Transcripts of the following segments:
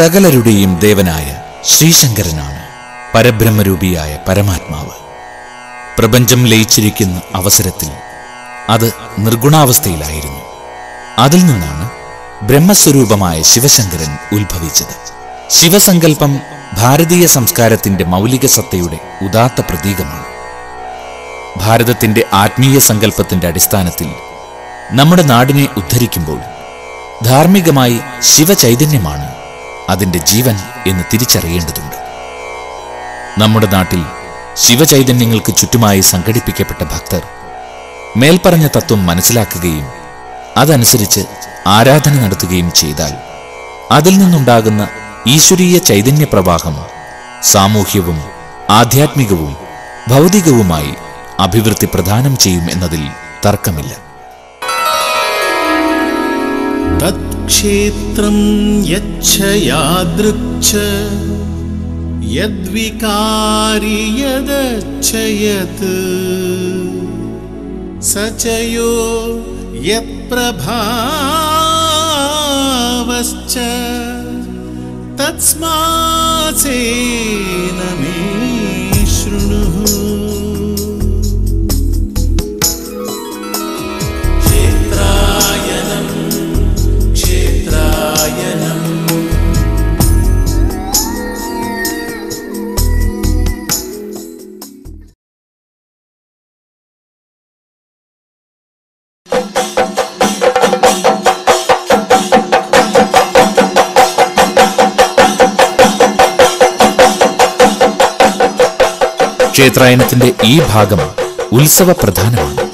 സകലരുടെയും ദേവനായ ശ്രീശങ്കരനാണ് പരബ്രഹ്മരൂപിയായ പരമാത്മാവ്. പ്രപഞ്ചം ലയിച്ചിരിക്കുന്ന അവസരത്തിൽ അത് നിർഗുണാവസ്ഥയിലായിരുന്നു. അതിൽ നിന്നാണ് ബ്രഹ്മസ്വരൂപമായ ശിവശങ്കരൻ ഉത്ഭവിച്ചത്. ശിവസങ്കല്പം ഭാരതീയ സംസ്കാരത്തിന്റെ മൗലിക സത്തയുടെ ഉദാത്ത പ്രതീകമാണ്. ഭാരതത്തിന്റെ ആത്മീയ സങ്കല്പത്തിന്റെ അടിസ്ഥാനത്തിൽ നമ്മുടെ നാടിനെ ഉദ്ധരിക്കുമ്പോൾ ധാർമ്മികമായി ശിവചൈതന്യമാണ് അതിന്റെ ജീവൻ എന്ന് തിരിച്ചറിയേണ്ടതുണ്ട്. നമ്മുടെ നാട്ടിൽ ശിവചൈതന്യങ്ങൾക്ക് ചുറ്റുമായി സംഘടിപ്പിക്കപ്പെട്ട ഭക്തർ മേൽപ്പറഞ്ഞ തത്വം മനസ്സിലാക്കുകയും അതനുസരിച്ച് ആരാധന നടത്തുകയും ചെയ്താൽ അതിൽ നിന്നുണ്ടാകുന്ന ഈശ്വരീയ ചൈതന്യ പ്രവാഹം സാമൂഹ്യവും ആധ്യാത്മികവും ഭൗതികവുമായി അഭിവൃദ്ധി പ്രദാനം ചെയ്യും എന്നതിൽ തർക്കമില്ല. തത്ക്ഷേത്രം യച്ഛയാദൃച്ഛ യദ്വികാരി യദച്ഛയത് സചയോ യത്പ്രഭാവശ്ച തസ്മാസേന മേ ശൃണുഃ. ക്ഷേത്രായനം ക്ഷേത്രായനം. ക്ഷേത്രായനത്തിന്റെ ഈ ഭാഗം ഉത്സവ പ്രധാനമാണ്.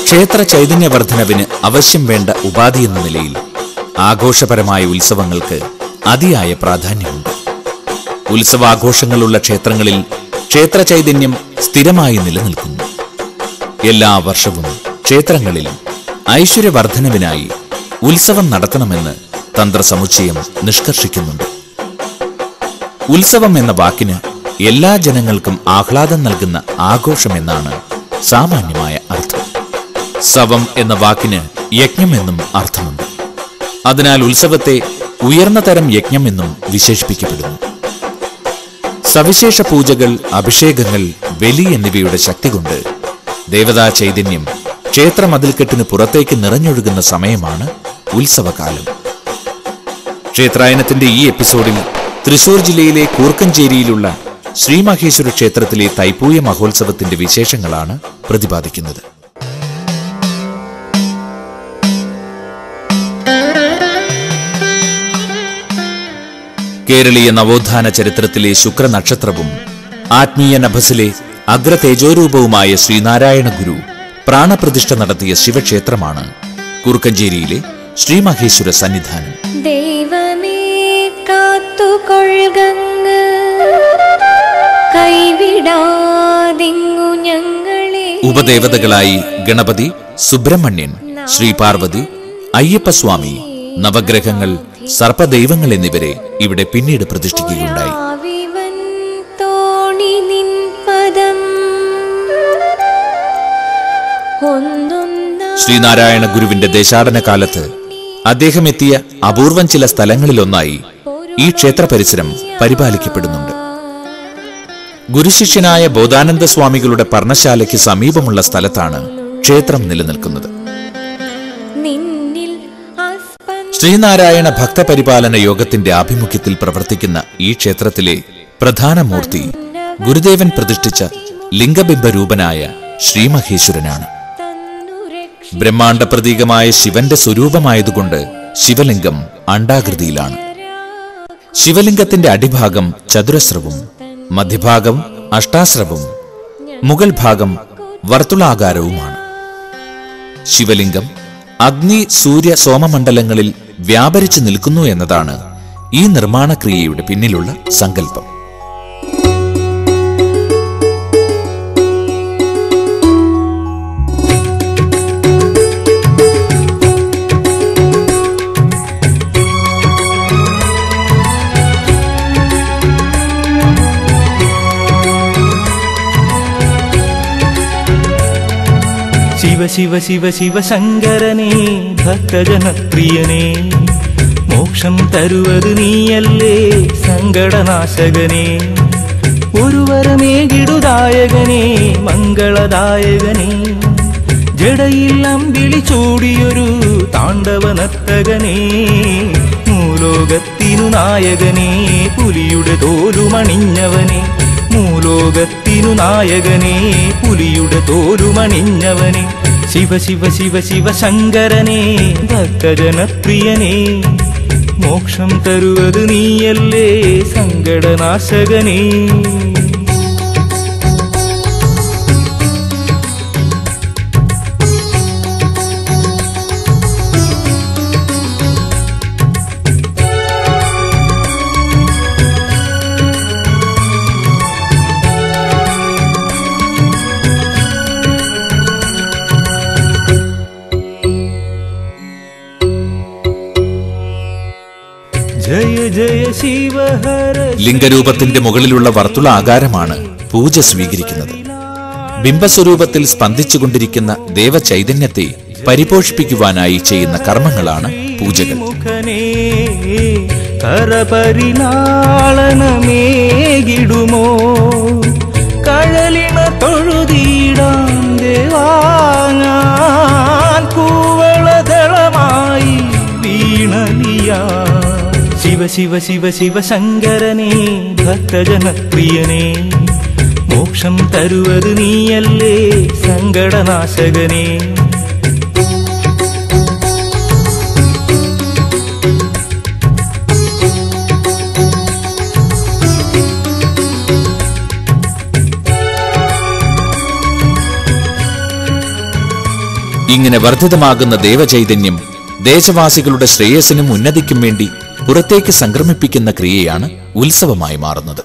ക്ഷേത്ര ചൈതന്യവർദ്ധനവിന് ആവശ്യം വേണ്ട ഉപാധി എന്ന നിലയിൽ ആഘോഷപരമായ ഉത്സവങ്ങൾക്ക് അതിയായ പ്രാധാന്യമുണ്ട്. ഉത്സവാഘോഷങ്ങളുള്ള ക്ഷേത്രങ്ങളിൽ ക്ഷേത്ര ചൈതന്യം സ്ഥിരമായി നിലനിൽക്കുന്നു. എല്ലാ വർഷവും ക്ഷേത്രങ്ങളിൽ ഐശ്വര്യവർദ്ധനവിനായി ഉത്സവം നടത്തണമെന്ന് തന്ത്രസമുച്ചയം നിഷ്കർഷിക്കുന്നുണ്ട്. ഉത്സവം എന്ന വാക്കിന് എല്ലാ ജനങ്ങൾക്കും ആഹ്ലാദം നൽകുന്ന ആഘോഷമെന്നാണ് സാമാന്യമായ അർത്ഥം. സവം എന്ന വാക്കിന് യജ്ഞം എന്നും അർത്ഥമുണ്ട്. അതിനാൽ ഉത്സവത്തെ ഉയർന്ന തരം യജ്ഞം എന്നും വിശേഷിപ്പിക്കപ്പെടുന്നു. സവിശേഷ പൂജകൾ, അഭിഷേകങ്ങൾ, ബലി എന്നിവയുടെ ശക്തി കൊണ്ട് ദേവതാ ചൈതന്യം ക്ഷേത്രമതിൽക്കെട്ടിന് പുറത്തേക്ക് നിറഞ്ഞൊഴുകുന്ന സമയമാണ് ഉത്സവകാലം. ക്ഷേത്രായനത്തിന്റെ ഈ എപ്പിസോഡിൽ തൃശൂർ ജില്ലയിലെ കൂർക്കഞ്ചേരിയിലുള്ള ശ്രീമഹേശ്വര ക്ഷേത്രത്തിലെ തൈപ്പൂയ മഹോത്സവത്തിന്റെ വിശേഷങ്ങളാണ് പ്രതിപാദിക്കുന്നത്. കേരളീയ നവോത്ഥാന ചരിത്രത്തിലെ ശുക്രനക്ഷത്രവും ആത്മീയ നഭസിലെ അഗ്രതേജോരൂപവുമായ ശ്രീനാരായണ ഗുരു പ്രാണപ്രതിഷ്ഠ നടത്തിയ ശിവക്ഷേത്രമാണ് കൂർക്കഞ്ചേരിയിലെ ശ്രീമഹേശ്വര സന്നിധാനം. ദൈവമേ കാത്തുകൊള്ളുകങ്ങ് കൈവിടാതിങ്ങു ഞങ്ങളെ. ഉപദേവതകളായി ഗണപതി, സുബ്രഹ്മണ്യൻ, ശ്രീ പാർവതി, അയ്യപ്പസ്വാമി, നവഗ്രഹങ്ങൾ, സർപ്പദൈവങ്ങൾ എന്നിവരെ ഇവിടെ പിന്നീട് പ്രതിഷ്ഠിക്കുകയുണ്ടായി. ശ്രീനാരായണ ഗുരുവിന്റെ ദേശാടന കാലത്ത് അദ്ദേഹം എത്തിയ അപൂർവം ചില സ്ഥലങ്ങളിലൊന്നായി ഈ ക്ഷേത്ര പരിസരം പരിപാലിക്കപ്പെടുന്നുണ്ട്. ഗുരുശിഷ്യനായ ബോധാനന്ദ സ്വാമികളുടെ പർണശാലയ്ക്ക് സമീപമുള്ള സ്ഥലത്താണ് ക്ഷേത്രം നിലനിൽക്കുന്നത്. ശ്രീനാരായണ ഭക്തപരിപാലന യോഗത്തിന്റെ ആഭിമുഖ്യത്തിൽ പ്രവർത്തിക്കുന്ന ഈ ക്ഷേത്രത്തിലെ പ്രധാന മൂർത്തി ഗുരുദേവൻ പ്രതിഷ്ഠിച്ച ലിംഗബിംബരൂപനായ ശ്രീമഹേശ്വരനാണ്. ബ്രഹ്മാണ്ഡ പ്രതീകമായ ശിവന്റെ സ്വരൂപമായതുകൊണ്ട് ശിവലിംഗം അണ്ഡാകൃതിയിലാണ്. ശിവലിംഗത്തിന്റെ അടിഭാഗം ചതുരസ്രവും മധ്യഭാഗം അഷ്ടാസ്രവും മുകൾ ഭാഗം വർത്തുളാകാരവുമാണ്. ശിവലിംഗം അഗ്നി, സൂര്യ, സോമമണ്ഡലങ്ങളിൽ വ്യാപരിച്ചു നിൽക്കുന്നു എന്നതാണ് ഈ നിർമ്മാണക്രിയയുടെ പിന്നിലുള്ള സങ്കല്പം. ശിവ ശിവ ശിവ ശിവശങ്കരനേ ഭക്തജനപ്രിയനേ, മോക്ഷം തരുവത് നീയല്ലേ സങ്കടനാശകനേ. ഒരു വരമേകിടുദായകനേ മംഗളദായകനേ, ജടയിൽ അമ്പിളി ചൂടിയൊരു താണ്ഡവനർത്തകനേ. മൂലോകത്തിനു നായകനേ പുലിയുടെ തോലുമണിഞ്ഞവനേ, മൂലോകത്തിനു നായകനേ പുലിയുടെ തോലുമണിഞ്ഞവനേ. ശിവ ശിവ ശിവ ശിവശങ്കരനേ ഭക്തജനപ്രിയനേ, മോക്ഷം തരുവത് നീയല്ലേ സങ്കടനാശകനേ. ജയ ജയ ശിവഹര. ലിംഗരൂപത്തിന്റെ മുകളിലുള്ള വർത്തുള ആകാരമാണ് പൂജ സ്വീകരിക്കുന്നത്. ബിംബസ്വരൂപത്തിൽ സ്പന്ദിച്ചുകൊണ്ടിരിക്കുന്ന ദേവചൈതന്യത്തെ പരിപോഷിപ്പിക്കുവാനായി ചെയ്യുന്ന കർമ്മങ്ങളാണ് പൂജകൾ. കരപരിലാളനമേകിടുമോ കഴലിണ തൊഴുതീടാൻ ദേവാങ്ങാൻ കൂവളദളമായി വീണലിയാ. ശിവ ശിവ ശിവ ശിവശങ്കരനേ ഭക്തജനപ്രിയനേ, മോക്ഷം തരുവത് നീയല്ലേ സങ്കടനാശകനേ. ഇങ്ങനെ വർദ്ധിതമാകുന്ന ദേവചൈതന്യം ദേശവാസികളുടെ ശ്രേയസ്സിനും ഉന്നതിക്കും വേണ്ടി പുറത്തേക്ക് സംക്രമിപ്പിക്കുന്ന ക്രിയയാണ് ഉത്സവമായി മാറുന്നത്.